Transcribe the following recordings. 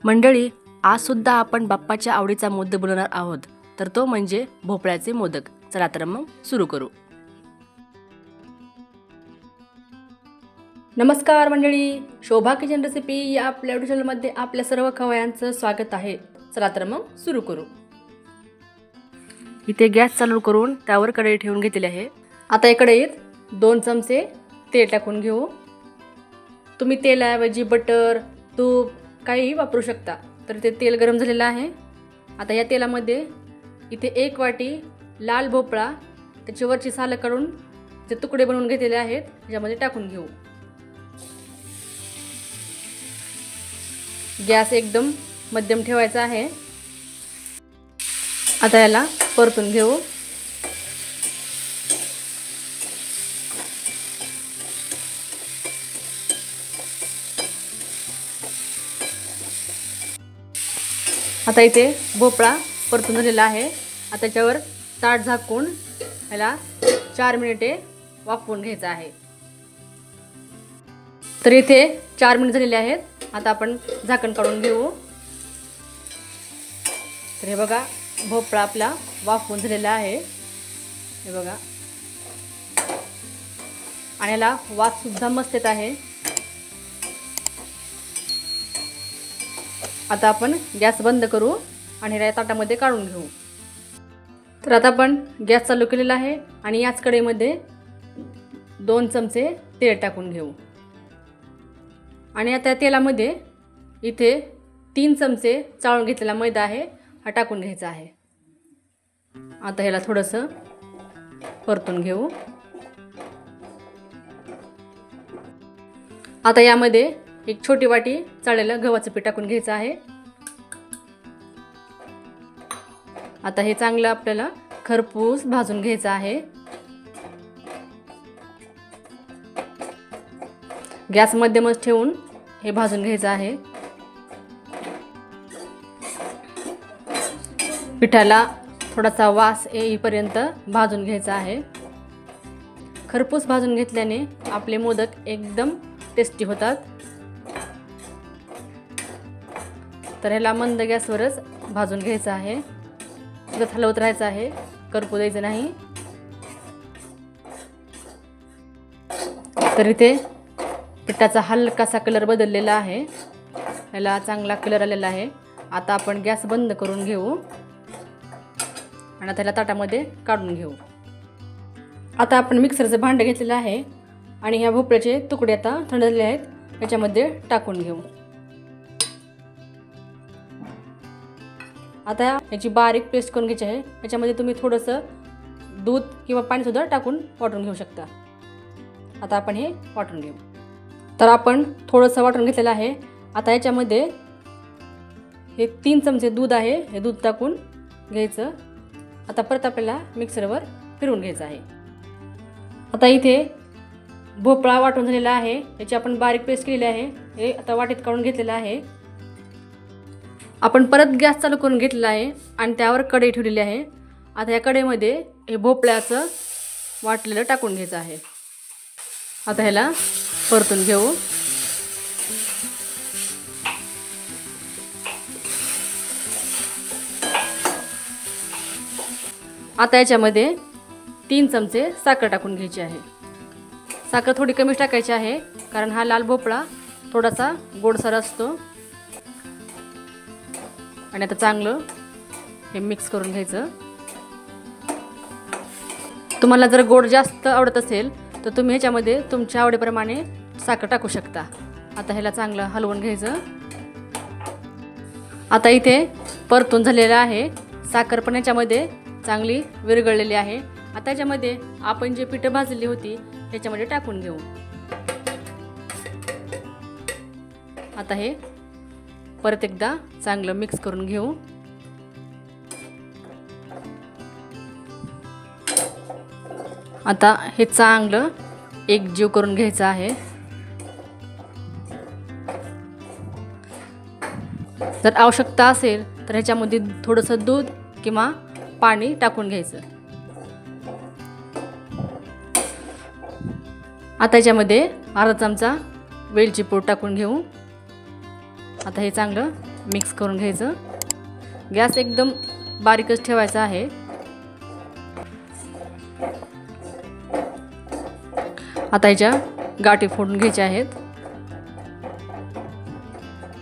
मंडळी, आज सुद्धा आपण बाप्पाच्या आवडीचा मोदक बनवणार आहोत, तर तो म्हणजे भोपळ्याचे मोदक। चला तर मग सुरू करू। नमस्कार मंडळी, शोभा किचन रेसिपी या आपल्या YouTube चॅनलमध्ये आपल्या सर्व खवयांचं स्वागत आहे। चला तर मग सुरू करू। इथे गॅस चालू करून त्यावर कढई ठेवून घेतली आहे। आता या कढईत 2 चमचे तेल टाकून घेऊ। तुम्ही तेलाऐवजी बटर, तूप काहीही वापरू शकता। तर ते तेल गरम झालेलं आहे। आता या तेलामध्ये इथे 1 वाटी लाल भोपळा त्याच्यावरची साल काढून जे तुकडे बनवून घेतलेले आहेत यामध्ये टाकून घेऊ। गॅस एकदम मध्यम ठेवायचा आहे। आता याला परतून घेऊ। आता इथे भोपळा परतून झालेला आहे। आता त्याच्यावर ताट झाकून याला 4 मिनिटे वाफवून घ्यायचं आहे। तर इथे 4 मिनिट झालेले आहेत। आता आपण झाकण काढून घेऊ। तर हे बघा, भोपळा आपला वाफवून झालेला आहे। हे बघा, आणि याला वास सुद्धा मस्त येत आहे। आता आपण गॅस बंद करू आणि या ताटामध्ये काढून घेऊ। तर आता आपण गॅस चालू केलेला आहे आणि याच कढईमध्ये 2 चमचे तेल टाकून घेऊ। आणि आता तेलामध्ये इथे 3 चमचे चाळून घेतलेला मैदा आहे हा टाकून घ्यायचा आहे। आता ह्याला थोडंसं परतून घेऊ। आता यामध्ये 1 छोटी वाटी चाळलेलं गव्हाचं पीठ टाकून घ्यायचं आहे। आता हे चांगलं आपल्याला खरपूस भाजून घ्यायचं आहे। गॅस मध्यमच ठेवून हे भाजून घ्यायचं आहे। पिठाला थोडासा वास येईपर्यंत भाजून घ्यायचा आहे। खरपूस भाजून घेतल्याने आपले मोदक एकदम टेस्टी होतात। तर ह्याला मंद गॅसवरच भाजून घ्यायचं आहे। सतत हलवत राहायचं आहे, करपू द्यायचं नाही। तर इथे पिठाचा हलकासा कलर बदललेला आहे, ह्याला चांगला कलर आलेला आहे। आता आपण गॅस बंद करून घेऊ आणि आता ह्याला ताटामध्ये काढून घेऊ। आता आपण मिक्सरचं भांडं घेतलेलं आहे आणि ह्या भोपळ्याचे तुकडे आता थंड झालेले आहेत याच्यामध्ये टाकून घेऊ। आता याची बारीक पेस्ट करून घ्यायची आहे। याच्यामध्ये तुम्ही थोडंसं दूध किंवा पाणी सुद्धा टाकून वाटून घेऊ शकता। आता आपण हे वाटून घेऊ। तर आपण थोडंसं वाटून घेतलेलं आहे। आता याच्यामध्ये हे 3 चमचे दूध आहे, हे दूध टाकून घ्यायचं। आता परत आपल्याला मिक्सरवर फिरवून घ्यायचं आहे। आता इथे भोपळा वाटून झालेला आहे, याची आपण बारीक पेस्ट केलेली आहे। हे आता वाटीत काढून घेतलेलं आहे। आपण परत गॅस चालू करून घेतलेला आहे आणि त्यावर कढई ठेवलेली आहे। आता या कढईमध्ये हे भोपळ्याचं वाटलेलं टाकून घ्यायचं आहे। आता ह्याला परतून घेऊ। आता याच्यामध्ये 3 चमचे साखर टाकून घ्यायची आहे। साखर थोडी कमी टाकायची आहे, कारण हा लाल भोपळा थोडासा गोडसर असतो। आणि आता चांगलं हे मिक्स करून घ्यायचं। तुम्हाला जर गोड जास्त आवडत असेल तर तुम्ही ह्याच्यामध्ये तुमच्या आवडीप्रमाणे साखर टाकू शकता। आता ह्याला चांगलं हलवून घ्यायचं। आता इथे परतून झालेलं आहे, साखर पण याच्यामध्ये चांगली विरघळलेली आहे। आता याच्यामध्ये आपण जे पीठ भाजलेली होती त्याच्यामध्ये टाकून घेऊ। आता हे परत एकदा चांगलं मिक्स करून घेऊ। आता हे चांगलं एकजीव करून घ्यायचं आहे। जर आवश्यकता असेल तर ह्याच्यामध्ये थोडंसं दूध किंवा पाणी टाकून घ्यायचं। आता याच्यामध्ये अर्धा चमचा वेलची पूड टाकून घेऊ। आता हे चांगलं मिक्स करून घ्यायचं. गॅस एकदम बारीकच ठेवायचा आहे. आता ह्याच्या गाठी फोडून घ्यायच्या आहेत.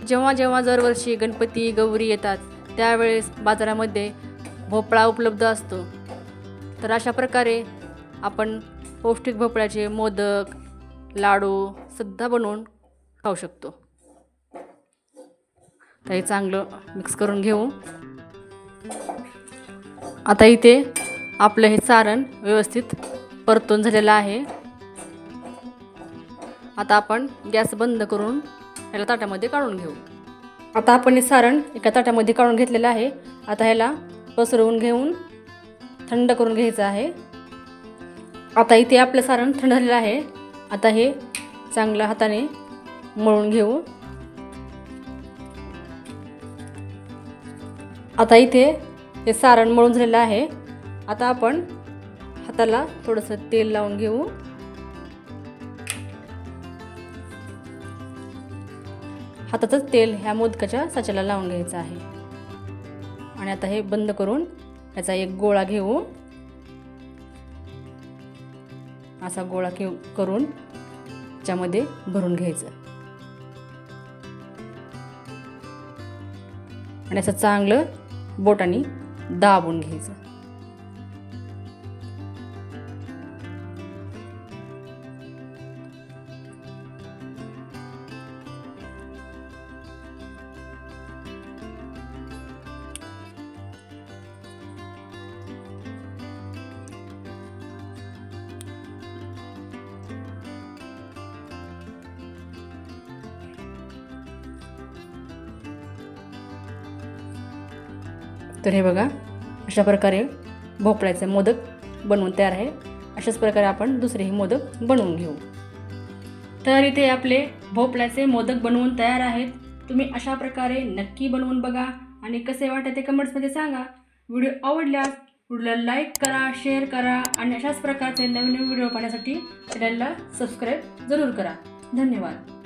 जेव्हा जेव्हा दरवर्षी गणपती गौरी येतात त्यावेळेस बाजारामध्ये भोपळा उपलब्ध असतो. तर अशा प्रकारे आपण पौष्टिक भोपळ्याचे मोदक, लाडू सुद्धा बनवून खाऊ शकतो. तर हे चांगलं मिक्स करून घेऊ. आता इथे आपलं हे सारण व्यवस्थित परतून झालेलं आहे. आता आपण गॅस बंद करून ह्याला ताटामध्ये काढून घेऊ. आता आपण हे सारण एका ताटामध्ये काढून घेतलेलं आहे. आता ह्याला पसरवून घेऊन थंड करून घ्यायचं आहे. आता इथे आपलं सारण थंड झालेलं आहे. आता हे चांगलं हाताने मळून घेऊ. आता इथे हे सारण मळून झालेलं आहे. आता आपण हाताला थोडंसं तेल लावून घेऊ. हातातच तेल ह्या मोदकाच्या साच्याला लावून घ्यायचं आहे. आणि आता हे बंद करून याचा एक गोळा घेऊ. असा गोळा करून त्यामध्ये भरून घ्यायचं आणि असं चांगलं बोटाने दाबून घ्यायचं. तर हे बघा, अशा प्रकारे भोपळ्याचे मोदक बनवून तयार आहे. अशाच प्रकारे आपण दुसरेही मोदक बनवून घेऊ. तर इथे आपले भोपळ्याचे मोदक बनवून तयार आहेत. तुम्ही अशा प्रकारे नक्की बनवून बघा आणि कसे वाटते ते कमेंट्समध्ये सांगा. व्हिडिओ आवडल्यास व्हिडिओला लाईक करा, शेअर करा आणि अशाच प्रकारचे नवीन व्हिडिओ पाहण्यासाठी चॅनलला सबस्क्राईब जरूर करा. धन्यवाद.